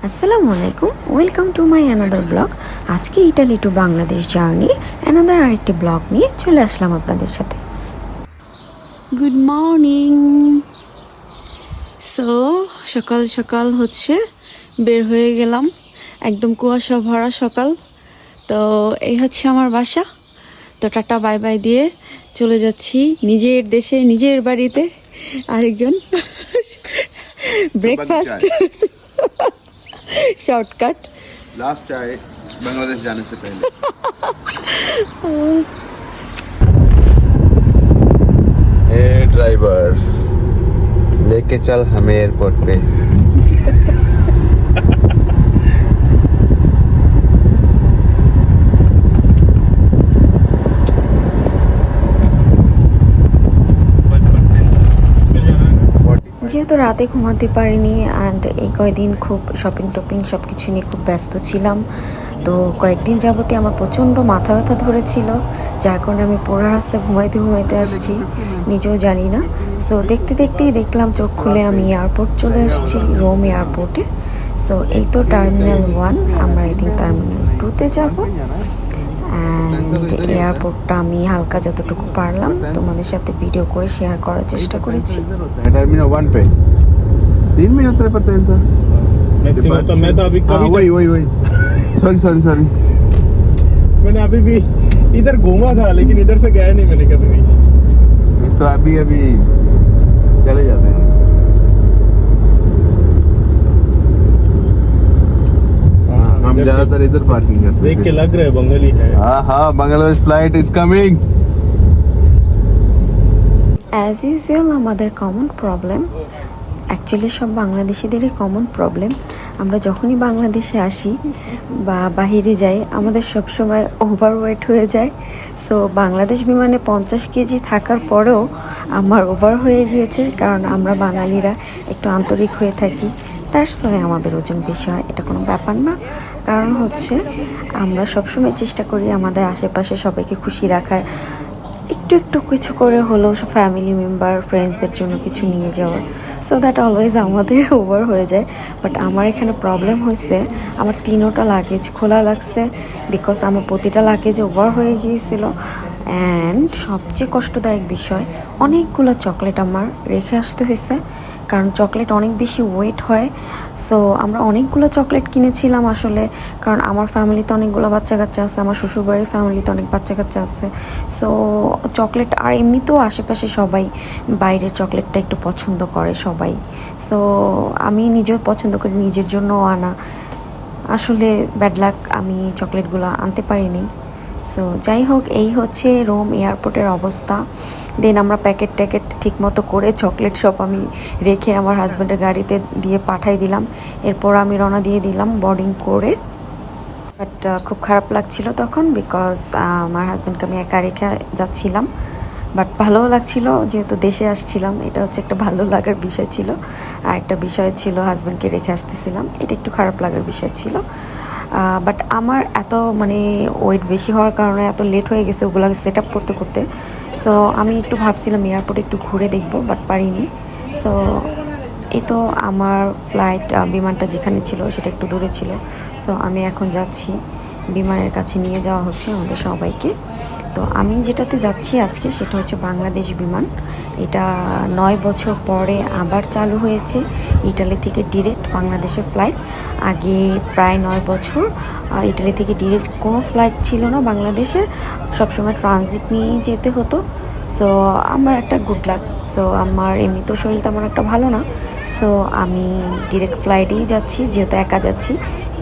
আসসালামু আলাইকুম, welcome to my another blog. আজকে Italy to Bangladesh journey another আরেকটি ব্লগ নিয়ে চলে আসলাম আপনাদের সাথে। Good morning. সো সকাল সকাল হচ্ছে বের হয়ে গেলাম, একদম কুয়াশা ভরা সকাল। তো এই হচ্ছে আমার বাসা। তো টাটা বাই বাই দিয়ে চলে যাচ্ছি নিজের দেশে, নিজের বাড়িতে। আরেকজন ব্রেকফাস্ট शॉर्टकट लास्ट चाय बांग्लादेश जाने से पहले। ए ड्राइवर लेके चल हमें एयरपोर्ट पे। যেহেতু রাতে ঘুমাতে পারিনি অ্যান্ড এই কয়েকদিন খুব শপিং টপিং সব কিছু নিয়ে খুব ব্যস্ত ছিলাম। তো কয়েকদিন যাবতীয় আমার প্রচণ্ড মাথা ব্যথা ধরেছিল, যার কারণে আমি পুরো রাস্তায় ঘুমাইতে ঘুমাইতে আসছি, নিজেও জানি না। সো দেখতে দেখতেই দেখলাম চোখ খুলে আমি এয়ারপোর্ট চলে আসছি, রোম এয়ারপোর্টে। সো এই তো টার্মিনাল 1, আমরা আই থিঙ্ক টার্মিনাল 2-তে যাবো। অ্যান্ড এয়ারপোর্টটা আমি হালকা যতটুকু পারলাম তোমাদের সাথে ভিডিও করে শেয়ার করার চেষ্টা করেছি। टर्मिनल 1 पे 3 में होता है पर आंसर मैक्सिमम तो मैं तो अभी कभी वही सॉरी मैंने अभी भी इधर घूमा था, लेकिन इधर से गया नहीं मैंने कभी भी। तो अभी चले जाते हैं। हम ज्यादातर इधर पार्किंग करते हैं। देख के लग रहा है बंगाली है। हाँ Bangladesh flight is coming. As usual আমাদের কমন প্রবলেম, অ্যাকচুয়ালি সব বাংলাদেশিদেরই কমন প্রবলেম। আমরা যখনই বাংলাদেশে আসি বা বাহিরে যাই আমাদের সবসময় ওভারওয়েট হয়ে যায়। সো বাংলাদেশ বিমানে 50 কেজি থাকার পরেও আমার ওভার হয়ে গিয়েছে, কারণ আমরা বাঙালিরা একটু আন্তরিক হয়ে থাকি, তার সঙ্গে আমাদের ওজন বেশি হয়। এটা কোনো ব্যাপার না, কারণ হচ্ছে আমরা সবসময় চেষ্টা করি আমাদের আশেপাশে সবাইকে খুশি রাখার, একটু একটু কিছু করে হলেও সব ফ্যামিলি মেম্বার ফ্রেন্ডসদের জন্য কিছু নিয়ে যাওয়ার। সো দ্যাট অলওয়েজ আমাদের ওভার হয়ে যায়। বাট আমার এখানে প্রবলেম হয়েছে, আমার 3টা লাগেজ খোলা লাগছে, বিকজ আমার প্রতিটা লাগেজ ওভার হয়ে গিয়েছিলো। অ্যান্ড সবচেয়ে কষ্টদায়ক বিষয়, অনেকগুলো চকলেট আমার রেখে আসতে হয়েছে, কারণ চকলেট অনেক বেশি ওয়েট হয়। সো আমরা অনেকগুলো চকলেট কিনেছিলাম আসলে, কারণ আমার ফ্যামিলিতে অনেকগুলো বাচ্চা কাচ্চা আছে, আমার শ্বশুরবাড়ির ফ্যামিলিতে অনেক বাচ্চা কাচ্চা আছে। সো চকলেট, আর এমনিতেও আশেপাশে সবাই বাইরের চকলেটটা একটু পছন্দ করে সবাই। সো আমি নিজেও পছন্দ করি, নিজের জন্যও আনা। আসলে ব্যাড লাক, আমি চকলেটগুলো আনতে পারিনি। সো যাই হোক, এই হচ্ছে রোম এয়ারপোর্টের অবস্থা। দেন আমরা প্যাকেট ট্যাকেট ঠিক মতো করে চকলেট সব আমি রেখে আমার হাজব্যান্ডের গাড়িতে দিয়ে পাঠাই দিলাম। এরপর আমি রওনা দিয়ে দিলাম বোর্ডিং করে। বাট খুব খারাপ লাগছিল তখন, বিকজ আমার হাজব্যান্ডকে আমি একা রেখে যাচ্ছিলাম। বাট ভালোও লাগছিল, যেহেতু দেশে আসছিলাম, এটা হচ্ছে একটা ভালো লাগার বিষয় ছিল। আর একটা বিষয় ছিল হাজব্যান্ডকে রেখে আসতেছিলাম, এটা একটু খারাপ লাগার বিষয় ছিল। বাট আমার এত ওয়েট বেশি হওয়ার কারণে এত লেট হয়ে গেছে ওগুলো সেট আপ করতে করতে। সো আমি একটু ভাবছিলাম এয়ারপোর্টে একটু ঘুরে দেখবো, বাট পারিনি। সো এই তো আমার ফ্লাইট, বিমানটা যেখানে ছিল সেটা একটু দূরে ছিল। সো আমি এখন যাচ্ছি, বিমানের কাছে নিয়ে যাওয়া হচ্ছে আমাদের সবাইকে। তো আমি যেটাতে যাচ্ছি আজকে সেটা হচ্ছে বাংলাদেশ বিমান। এটা 9 বছর পরে আবার চালু হয়েছে, ইটালি থেকে ডিরেক্ট বাংলাদেশের ফ্লাইট। আগে প্রায় 9 বছর ইটালি থেকে ডিরেক্ট কোনো ফ্লাইট ছিল না বাংলাদেশের, সবসময় ট্রানজিট নিয়েই যেতে হতো। সো আমার একটা গুড লাক। সো আমার এমনিতেও শরীর তেমন একটা ভালো না, সো আমি ডিরেক্ট ফ্লাইটেই যাচ্ছি, যেহেতু একা যাচ্ছি,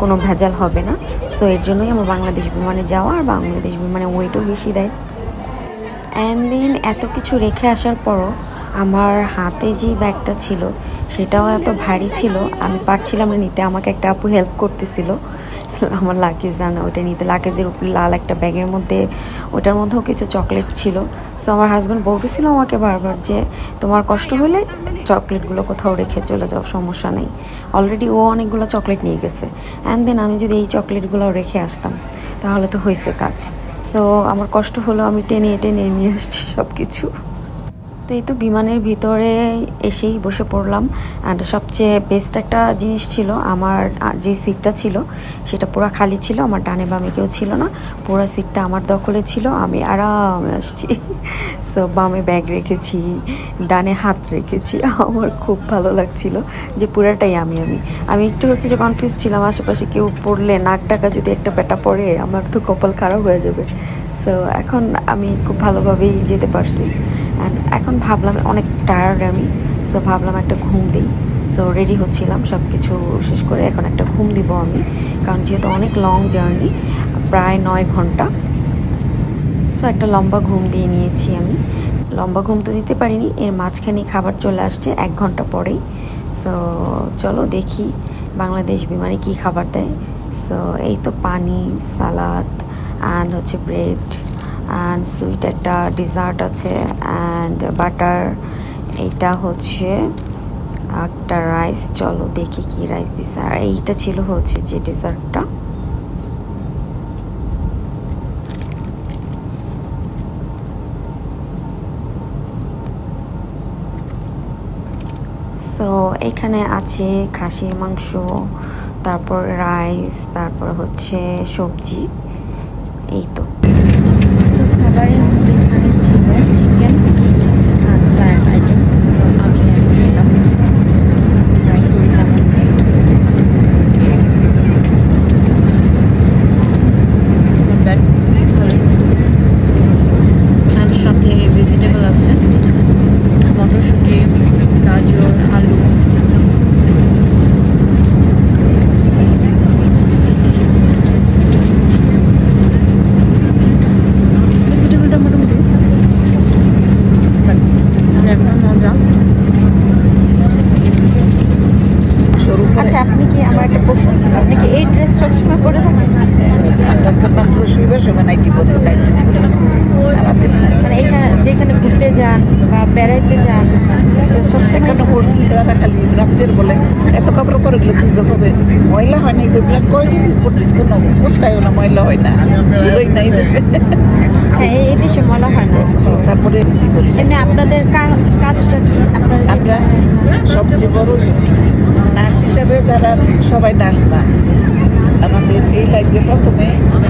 কোনো ভেজাল হবে না। সো এর জন্যই আমার বাংলাদেশ বিমানে যাওয়া, আর বাংলাদেশ বিমানে ওয়েটও বেশি দেয়। অ্যান্ড দেন এত কিছু রেখে আসার পরও আমার হাতে যে ব্যাগটা ছিল সেটাও এত ভারী ছিল, আমি পারছিলাম না নিতে। আমাকে একটা আপু হেল্প করতেছিল আমার লাগেজ আনা, ওইটা নিতে। লাগেজের উপরে লাল একটা ব্যাগের মধ্যে, ওটার মধ্যেও কিছু চকলেট ছিল। সো আমার হাজব্যান্ড বলতেছিল আমাকে বারবার যে তোমার কষ্ট হলে চকলেটগুলো কোথাও রেখে চলে যাও, সমস্যা নেই। অলরেডি ও অনেকগুলো চকলেট নিয়ে গেছে। অ্যান্ড দেন আমি যদি এই চকলেটগুলো রেখে আসতাম তাহলে তো হয়েছে কাজ। সো আমার কষ্ট হলো, আমি টেনে টেনে নিয়ে আসছি সব কিছু। তো এই তো বিমানের ভিতরে এসেই বসে পড়লাম। অ্যান্ড সবচেয়ে বেস্ট একটা জিনিস ছিল, আমার যে সিটটা ছিল সেটা পুরো খালি ছিল, আমার ডানে বামে কেউ ছিল না, পুরো সিটটা আমার দখলে ছিল, আমি আরামে আসছি। সো বামে ব্যাগ রেখেছি, ডানে হাত রেখেছি, আমার খুব ভালো লাগছিল যে পুরাটাই আমি একটু হচ্ছে যে কনফিউজ ছিলাম, আশেপাশে কেউ পড়লে নাক ডাকা যদি একটা পেটা পড়ে আমার তো কপাল খারাপ হয়ে যাবে। সো এখন আমি খুব ভালোভাবেই যেতে পারছি। অ্যান্ড এখন ভাবলাম অনেক টায়ার্ড আমি, সো ভাবলাম একটা ঘুম দিই। সো রেডি হচ্ছিলাম, সব কিছু শেষ করে এখন একটা ঘুম দিব আমি, কারণ যেহেতু অনেক লং জার্নি, প্রায় 9 ঘন্টা। সো একটা লম্বা ঘুম দিয়ে নিয়েছি আমি। লম্বা ঘুম তো দিতে পারিনি, এর মাঝখানে খাবার চলে আসছে 1 ঘন্টা পরেই। সো চলো দেখি বাংলাদেশ বিমানে কী খাবার দেয়। সো এই তো পানি, সালাদ অ্যান্ড হচ্ছে ব্রেড অ্যান্ড সুইট একটা ডিজার্ট আছে অ্যান্ড বাটার, এইটা হচ্ছে একটা রাইস। চলো দেখি কি রাইস দিছে। আর এইটা ছিল হচ্ছে যে ডেজার্টটা। সো এখানে আছে খাসির মাংস, তারপর রাইস, তারপর হচ্ছে সবজি, এই তো। সো খাবারের মধ্যে এখানে ছিল চিকেন আর ফ্রাইড আইটেম, তো আমি খেলাম, ট্রাই করি কেমন। আর সাথে ভেজিটেবল আছে, মটরশুঁটি, গাজর, আলু। ভেজিটেবলটা মোটামুটি একটা মজা। আচ্ছা, আপনি কি, আমার একটা প্রশ্ন ছিল, আপনি কি এই ড্রেস সবসময় পরে থাকেন? আমরা মাত্র শুইবার সময় নাইটি পরি, নাইট ড্রেস পরি আমাদের। মানে এখানে যেখানে ঘুরতে যান বা বেড়াইতে যান তো সবসময় সেখানে পড়ছি তারা খালি রাতের বলে এত কাপড় পরে গেলে তুই হবে ময়লা হয় না, এগুলো কয়দিন পড়তিস, কোনো মুস্কাইও না, ময়লা হয় না, ধুলোই নাই। হ্যাঁ, এই দেশে ময়লা হয় না। তারপরে বেশি করি এমনি আপনাদের কাজটা কি? আপনারা আমরা সবচেয়ে বড় নার্স হিসাবে, যারা সবাই নার্স না, আমাদের এই লাইফে প্রথমে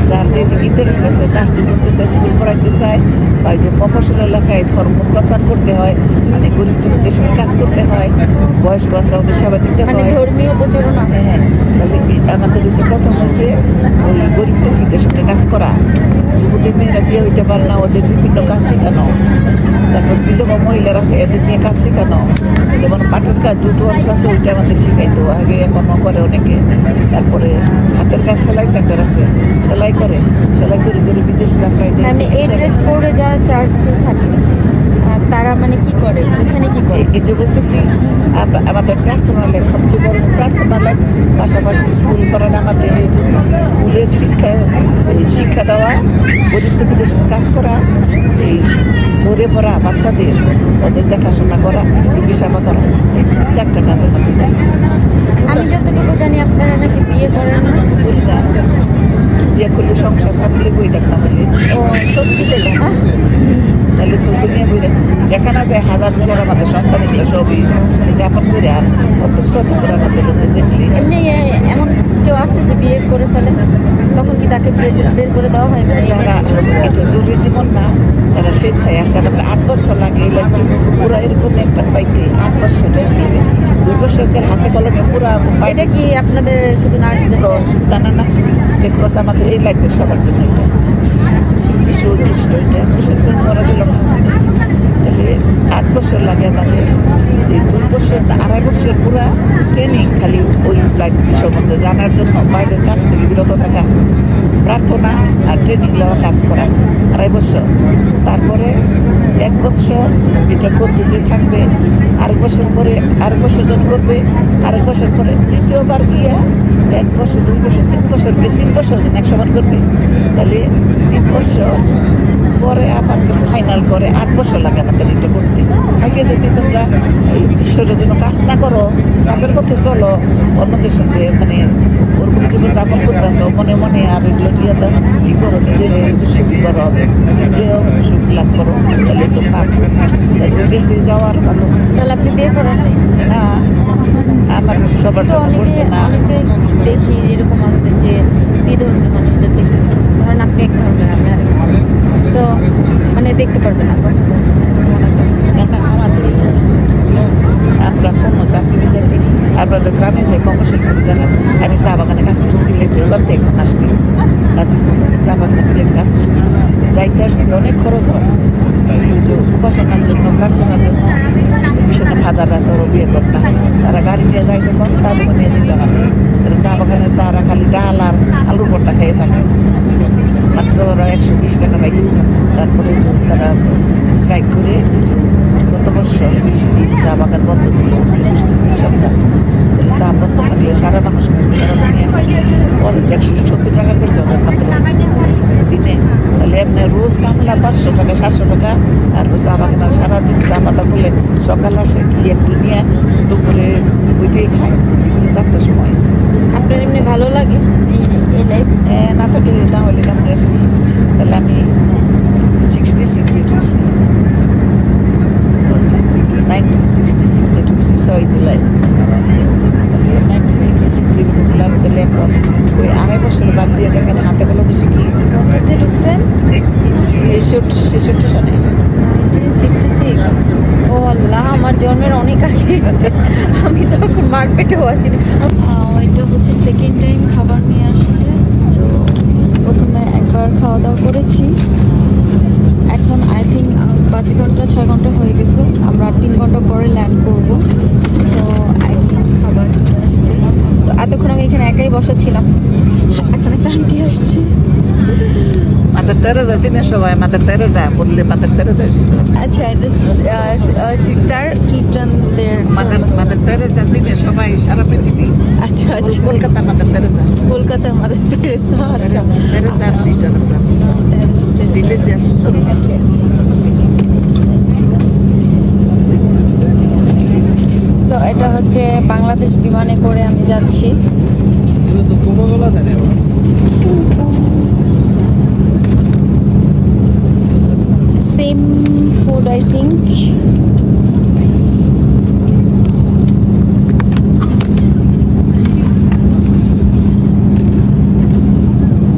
যার যে ইন্টারেস্ট আছে, নার্সিং করতে চায়, স্কুল পড়াইতে চায়, বা যে মফস্বল এলাকায় ধর্ম প্রচার করতে হয়, মানে গরিব দুঃখীদের সঙ্গে কাজ করতে হয়, বয়স্ক আছে ওদের সেবা দিতে মানে হয়। ধর্মীয় প্রচারণা। হ্যাঁ, তাহলে আমাদের হচ্ছে প্রথম হয়েছে ওই গরিব দুঃখীদের সঙ্গে কাজ করা, যুবতী মেয়েরা বিয়ে হইতে পারে না, ওদের বিভিন্ন কাজ শেখানো, তারপর বিধবা মহিলারা আছে এদের নিয়ে কাজ শেখানো, যেমন পাটের কাজ, জুট ওয়ার্কস আছে, ওইটা আমাদের শিখাইতো আগে, এখনো করে অনেকে। তারপরে হাতের কাজ, সেলাই সেন্টার আছে, সেলাই করে, সেলাই করে করে বিদেশে যাত্রায় দেয়। মানে এই ড্রেস পরে যারা চার্চে থাকে তারা মানে কি করে, এখানে কি করে? এই যে বলতেছি, আমাদের প্রার্থনালয় সবচেয়ে বড় প্রার্থনালয়, পাশাপাশি স্কুল করেন আমাদের, স্কুলের শিক্ষা দেওয়া, গরিব দুঃখীদের সঙ্গে কাজ করা, এই ঝরে পড়া বাচ্চাদের ওদের দেখাশোনা করা, সেবা করা, এই 4টা কাজের মধ্যে। আমি যতটুকু জানি আপনারা নাকি বিয়ে করেন না। করি না, বিয়ে করলে সংসার সামলে বই দেখতাম হলে, ও সত্যি থেকে না? তাহলে তো দুনিয়া বই যেখানে আছে হাজার হাজার আমাদের সন্তান, এগুলো সবই নিজে আপন করে, আর কত শ্রদ্ধা করে আমাদের লোকদের দেখলে। এমনি এমন কেউ আছে যে বিয়ে করে ফেলে, তখন কি তাকে বের করে দেওয়া হয়? যারা এটা জরুরি জীবন না, যারা স্বেচ্ছায় আসে, আমাদের 8 বছর লাগে এই লাইফে পুরো এরকম একটা পাইতে, 8 বছর লাগে, 2 বছরের হাতে কলমে পুরা এটা কি আপনাদের শুধু নার্সদের? ক্রস, না, যে ক্রস আমাদের এই লাইফে সবার জন্য, এটা যিশু খ্রিস্ট, এটা ক্রুশের করে মরা গেল না, তাহলে 8 বছর লাগে আমাদের। এই 2 বছর 2.5 বছর পুরা ট্রেনিং, খালি ওই লাইফ সম্বন্ধে জানার জন্য, বাইরের কাছ থেকে বিরত থাকা, প্রার্থনা আর ট্রেনিং নেওয়া, কাজ করা 2.5 বছর। তারপরে 1 বছর এটা করবে, যে থাকবে, 1 বছর পরে 1 বছর জন করবে, 1 বছর পরে তৃতীয়বার গিয়া 1 বছর 2 বছর 3 বছর 3 বছর জন 100 বার করবে, তাহলে 3 বছর পরে আবার ফাইনাল করে 8 বছর লাগে আমাদের এটা করতে। আগে যদি তোমরা ঈশ্বরের জন্য কাজ না করো, পাপের পথে চলো, অন্যদের সঙ্গে মানে ওরকম জীবন যাপন করতেছো মনে মনে আর এগুলো দিয়ে তো ই করো নিজের সুখ করো নিজেও সুখ লাভ করো তাহলে তো পাপ দেশে যাওয়ার ভালো তাহলে আপনি বিয়ে করেন নাই? না আমার সবার তো জন্য করছে না অনেকে দেখি এরকম আছে যে বিধর্মী মানুষদের দেখতে পারবে। ধরেন আপনি এক ধরনের আমি আরেক ধরনের। তো মানে দেখতে পারবে না কথা বলবে না, এরকম অনেক আছে। না, না, আমাদের আমরা কোনো চাকরি বাকরি আমরা তো গ্রামে যাই কমর্শিয়াল করে জানেন আমি চা বাগানে কাজ করছি সিলেটে ওখান থেকে এখন আসছি গাজীপুর চা বাগানে সিলেটে কাজ করছি যাইতে আসছি অনেক খরচ হয় কিন্তু যে উপাসনার জন্য প্রার্থনার জন্য ভীষণ ফাদার আছে ওরা বিয়ে করে না তারা গাড়ি নিয়ে যায় যখন তাদের নিয়ে যেতে হবে তাহলে চা বাগানে চারা খালি ডাল আর আলুর ভর্তা খেয়ে থাকে মাত্র ওরা 120 টাকা পাই তারপরে তারা স্ট্রাইক করে গত বছর 20 দিন চা বাগান বন্ধ ছিল 20 দিন সপ্তাহ তাহলে চা বন্ধ থাকলে সারা মানুষ পরে 170 টাকা করছে ওদের মাত্র দিনে তাহলে এমনি রোজ কামলা 500 টাকা 700 টাকা আর চা বাগান সারাদিন চা পাতা তুলে সকাল আসে কি একটু নিয়ে দুপুরে ওইটাই খায় 4টার সময় আপনার এমনি ভালো লাগে এই লাইফ? না থাকলে না হলে কেমন আসছি তাহলে আমি 66 ঢুকছি 1966 ঢুকছি 6 জুলাই 1966 ঢুকলাম তাহলে এখন ওই 2.5 বছর বাদ দিয়ে যেখানে হাতে কলমে শিখি কততে ঢুকছেন? 66 সালে 1966। ও আল্লাহ, আমার জন্মের অনেক আগে। আমি তখন মার পেটেও আসিনি। এটা হচ্ছে সেকেন্ড টাইম খাবার নিয়ে আসছে। তো প্রথমে একবার খাওয়া দাওয়া করেছি, এখন আই থিঙ্ক 5 ঘন্টা 6 ঘন্টা হয়ে গেছে। আমরা 3 ঘন্টা পরে ল্যান্ড করব। তো আই থিঙ্ক খাবার চলে আসছে। তো এতক্ষণ আমি এখানে একাই বসা ছিলাম, এখন একটা আন্টি আসছে। Mother Teresa চিনে সবাই Mother Teresa বললে Mother Teresa আচ্ছা, এটা সিস্টার খ্রিস্টানদের Mother Teresa চিনে সবাই সারা পৃথিবী আচ্ছা আচ্ছা, কলকাতা Mother Teresa কলকাতার মাদার তেরেসা। আচ্ছা, Teresa আর সিস্টার আমরা রিলিজিয়াস তো এটা হচ্ছে বাংলাদেশ বিমানে করে আমি যাচ্ছি। तो कोका-कोला था ना same food I think.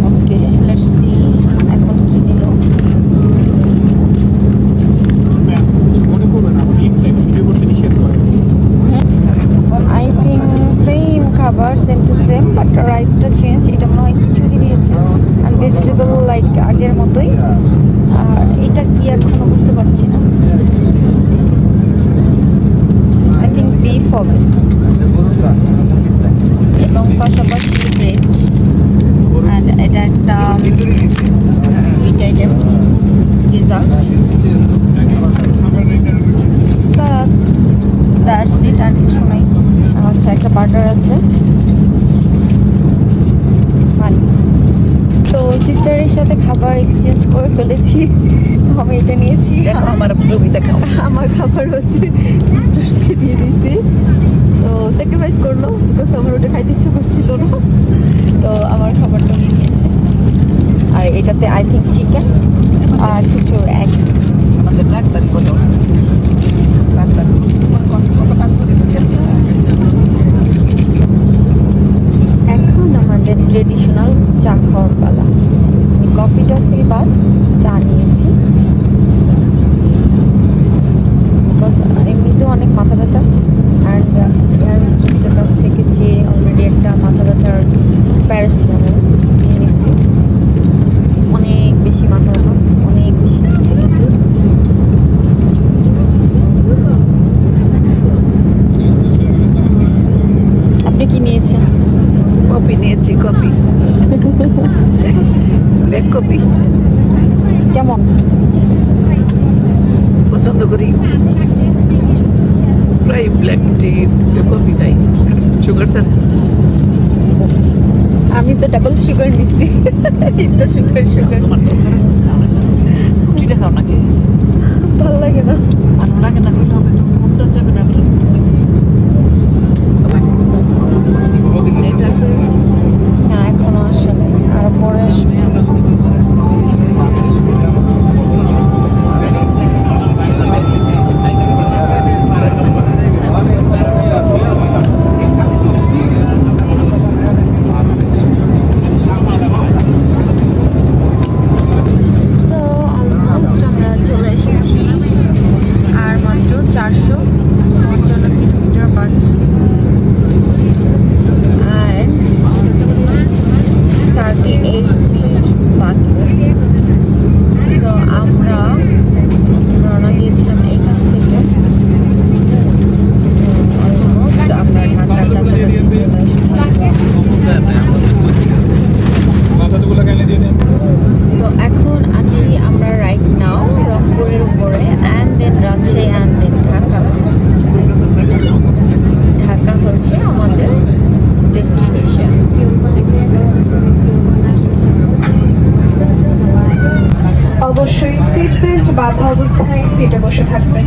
Okay, let's see এখন কি দিল। মনে করবে না আমি ভিডিও করতে নিষেধ করে আই থিঙ্ক সেম খাবার, সেম টু সেম, বাট রাইসটা চেঞ্জ। এটা মনে হয় খিচুড়ি দিয়েছে অ্যান্ড ভেজিটেবল লাইক আগের মতোই। আর এটা কি এখনো বুঝতে পারছি না। আই থিঙ্ক বিফ হবে এবং পাশাপাশি ব্রেড অ্যান্ড এটা একটা sweet item dessert. That's it, আর কিছু নাই। আর হচ্ছে একটা বাটার আছে, পানি। তো সিস্টারের সাথে খাবার এক্সচেঞ্জ করে ফেলেছি, তো আমি এটা নিয়েছি। দেখো আমার ছবি দেখাও আমার খাবার হচ্ছে সিস্টার্সকে দিয়ে দিয়েছি। তো স্যাক্রিফাইস করলো, বিকজ আমার ওটা খাইতে ইচ্ছে করছিল না। তো আমার খাবারটা উনি নিয়েছে। আর এটাতে আই থিঙ্ক চিকেন আর কিছু এগ। আমাদের ডাক্তার বলো ডাক্তার কত কাজ করে এখন আমাদের ট্রেডিশনাল চা খাওয়ার পালা। কফি টফি বাদ চা নিয়েছি, বিকজ এমনিতেও অনেক মাথা ব্যথা। অ্যান্ড এয়ার হোস্টেসের কাছ থেকে চেয়ে অলরেডি একটা মাথা ব্যথার প্যারাসিটামল নিয়ে নিয়েছি। অনেক বেশি মাথা ব্যথা, অনেক বেশি। আপনি কি নিয়েছেন? কপি নিয়েছি কপি ব্ল্যাক কপি কেমন? পছন্দ করি প্রায় ব্ল্যাক টি কপি খাই সুগার স্যার আমি তো ডাবল সুগার নিচ্ছি। তো সুগার সুগার তোমার দরকার আছে তো খাও না রুটিটা খাও নাকি ভালো লাগে না। ভালো লাগে না হইলে হবে তুমি মনটা যাবে না এটা আছে হ্যাঁ, সিটে বসে থাকবেন।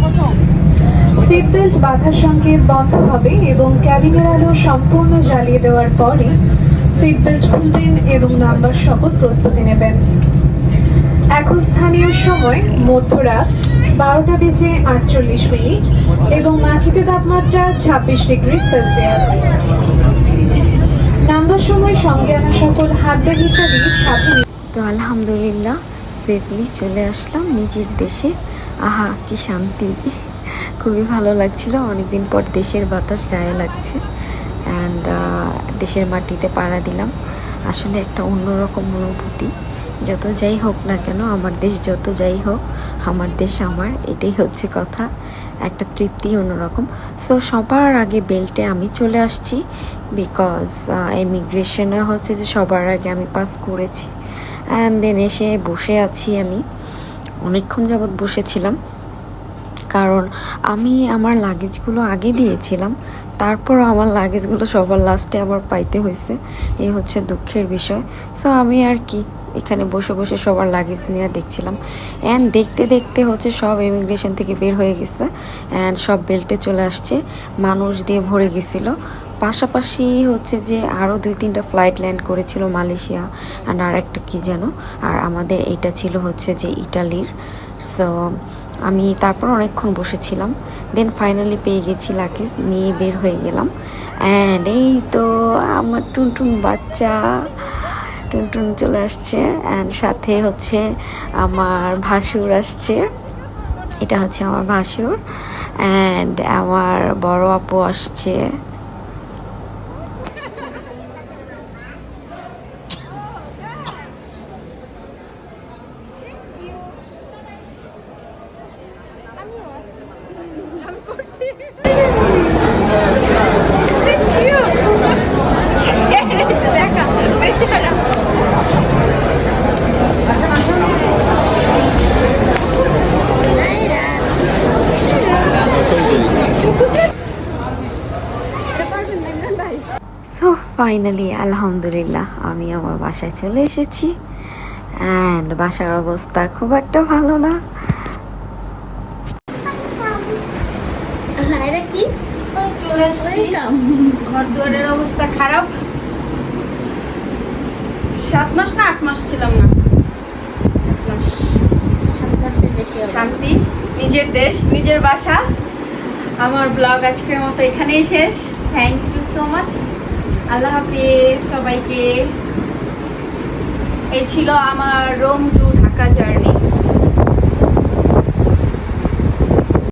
সিট বেল্ট বাঁধার সংকেত বন্ধ হবে এবং ক্যাবিনের আলো সম্পূর্ণ জ্বালিয়ে দেওয়ার পরে সিট বেল্ট খুলবেন এবং নাম্বার সহ প্রস্তুতি নেবেন। এখন স্থানীয় সময় মধ্যরাত 12:48 এবং মাটিতে তাপমাত্রা 26 ডিগ্রি সেলসিয়াস। নাম্বার সময় সঙ্গে আনা সকল হাত ব্যাগ ইত্যাদি সাথে তো আলহামদুলিল্লাহ সেফলি চলে আসলাম নিজের দেশে। আহা কি শান্তি, খুবই ভালো লাগছিল। অনেকদিন পর দেশের বাতাস গায়ে লাগছে অ্যান্ড দেশের মাটিতে পাড়া দিলাম। আসলে একটা অন্যরকম অনুভূতি। যত যাই হোক না কেন, আমার দেশ যত যাই হোক, আমার দেশ আমার, এটাই হচ্ছে কথা। একটা তৃপ্তি অন্যরকম। সো সবার আগে বেল্টে আমি চলে আসছি, বিকজ ইমিগ্রেশনে হচ্ছে যে সবার আগে আমি পাস করেছি। অ্যান্ড দেন এসে বসে আছি, আমি অনেকক্ষণ যাবৎ বসেছিলাম, কারণ আমি আমার লাগেজগুলো আগে দিয়েছিলাম, তারপর আমার লাগেজগুলো সবার লাস্টে আবার পাইতে হয়েছে। এই হচ্ছে দুঃখের বিষয়। সো আমি আর কি এখানে বসে বসে সবার লাগেজ নিয়ে দেখছিলাম। অ্যান্ড দেখতে দেখতে হচ্ছে সব ইমিগ্রেশন থেকে বের হয়ে গেছে অ্যান্ড সব বেল্টে চলে আসছে, মানুষ দিয়ে ভরে গেছিলো। পাশাপাশি হচ্ছে যে আরও 2-3টা ফ্লাইট ল্যান্ড করেছিল, মালয়েশিয়া অ্যান্ড আর একটা কী যেন, আর আমাদের এইটা ছিল হচ্ছে যে ইটালির। সো আমি তারপর অনেকক্ষণ বসেছিলাম, দেন ফাইনালি পেয়ে গেছি, লাগেজ নিয়ে বের হয়ে গেলাম। অ্যান্ড এই তো আমার টুনটুন বাচ্চা, টুনটুন চলে আসছে অ্যান্ড সাথে হচ্ছে আমার ভাসুর আসছে। এটা হচ্ছে আমার ভাসুর অ্যান্ড আমার বড় আপু আসছে। সো ফাইনালি আলহামদুলিল্লাহ আমি আমার বাসায় চলে এসেছি অ্যান্ড বাসার অবস্থা খুব একটা ভালো না। এটা কি চলে আসছি, ঘর দুয়ারের অবস্থা খারাপ। 7 মাস না 8 মাস ছিলাম না, 8 মাস, 7 মাসের বেশি হবে। শান্তি, নিজের দেশ, নিজের বাসা। আমার ব্লগ আজকের মতো এখানেই শেষ। থ্যাংক ইউ সো মাচ, আল্লাহ হাফিজ সবাইকে। এই ছিল আমার রোম টু ঢাকা জার্নি।